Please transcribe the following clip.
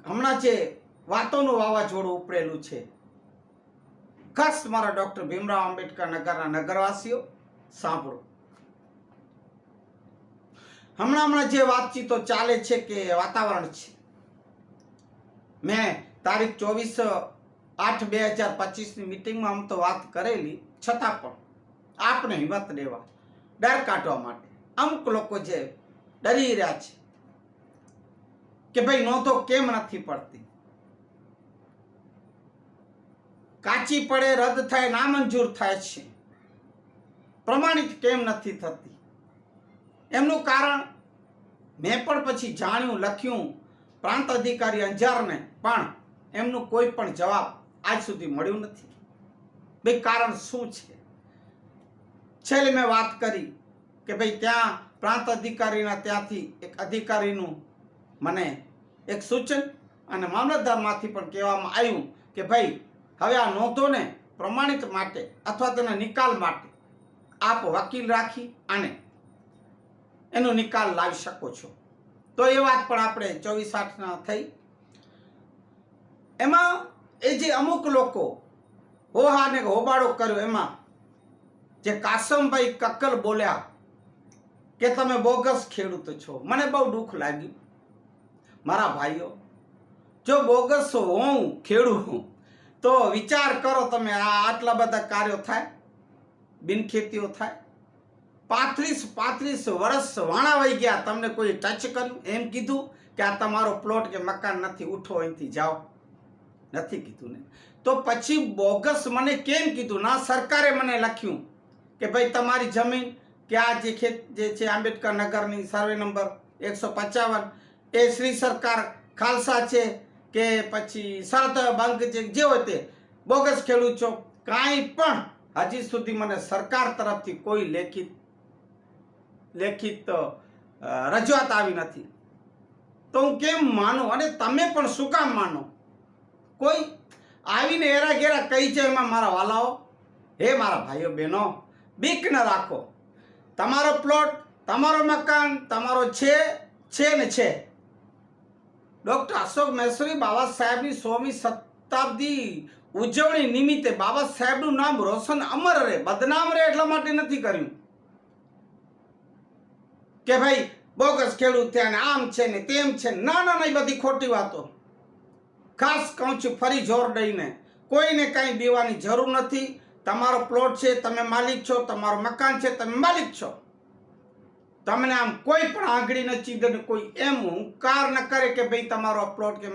હમણાં જે વાતોનું વાવાઝોડું ઉપડેલું છે, ખાસ મારા ડોક્ટર ભીમરાવ આંબેડકર નગરના નગરવાસીઓ સાંભળો. હમણાં જે વાતચીતો ચાલે છે કે વાતાવરણ છે, મેં તારીખ 24/8/2025ની મિટિંગમાં આમ તો વાત કરેલી, છતાં પણ આપને હિંમત દેવા, ડર કાઢવા માટે અમુક લોકો જે ડરી રહ્યા છે કે ભાઈ નોંધો કેમ નથી પડતી, કાચી પડે, રદ થાય, નામંજૂર થાય છે, પ્રમાણિત કેમ નથી થતી, એમનું કારણ મેં પણ પછી જાણ્યું, લખ્યું પ્રાંત અધિકારી અંજારને, પણ એમનું કોઈ પણ જવાબ આજ સુધી મળ્યું નથી. ભાઈ કારણ શું છે? છેલ્લે મેં વાત કરી કે ભાઈ ત્યાં પ્રાંત અધિકારીના ત્યાંથી એક અધિકારીનું મને એક સૂચન અને મામલતદારમાંથી પણ કહેવામાં આવ્યું કે ભાઈ હવે આ નોંધોને પ્રમાણિત માટે અથવા તેના નિકાલ માટે આપ વકીલ રાખી અને એનો નિકાલ લાવી શકો છો. તો એ વાત પણ આપણે 24/8 થઈ. એમાં એ જે અમુક લોકો હોહાને હોબાળો કર્યો, એમાં જે કાસમભાઈ કક્કલ બોલ્યા કે તમે બોગસ ખેડૂત છો, મને બહુ દુઃખ લાગ્યું. મારા ભાઈઓ, જો બોગસ હું ખેડૂત હું તો વિચાર કરો તમે, આટલા બધા કાર્યો થાય, બિનખેતીઓ થાય. 35 વર્ષ વાણાવાઈ ગયા, તમને કોઈ ટચ કર્યું? એમ કીધું કે આ તમારો પ્લોટ કે મકાન નથી, ઉઠો અહીંથી જાઓ? નથી કીધું ને. તો પછી બોગસ મને કેમ કીધું? ના સરકારે મને લખ્યું કે ભાઈ તમારી જમીન કે આ જે ખેત જે છે આંબેડકર નગરની સર્વે નંબર 155 એ શ્રી સરકાર ખાલસા છે કે પછી શરત બંધ જે હોય તે બોગસ ખેડૂત છો. કાંઈ પણ હજી સુધી મને સરકાર તરફથી કોઈ લેખિત રજૂઆત આવી નથી. તો હું કેમ માનું? અને તમે પણ શું કામ માનો? કોઈ આવીને એરા ઘેરા કહી છે એમાં મારા વાલાઓ, હે મારા ભાઈઓ બહેનો, બીક ન રાખો. તમારો પ્લોટ, તમારો મકાન તમારો છે ને છે. ડોક્ટર અશોક મેસરી બાબા સાહેબની 100મી શતાબ્દી ઉજવણી નિમિત્તે બાબા સાહેબનું નામ રોશન અમર રહે, બદનામ રહે એટલા માટે નથી કર્યું કે ભાઈ બોગસ ખેડૂત થયા ને આમ છે ને તેમ છે. ના ના, એ બધી ખોટી વાતો. ખાસ કહું છું ફરી જોર દઈને, કોઈને કાંઈ બીવાની જરૂર નથી. તમારો પ્લોટ છે, તમે માલિક છો, તમારો મકાન છે, તમે માલિક છો. તમને આમ કોઈ પણ આંગળી ન ચીંધે, કોઈ એમ હુંકાર ન કરે કે ભાઈ તમારો પ્લોટ કે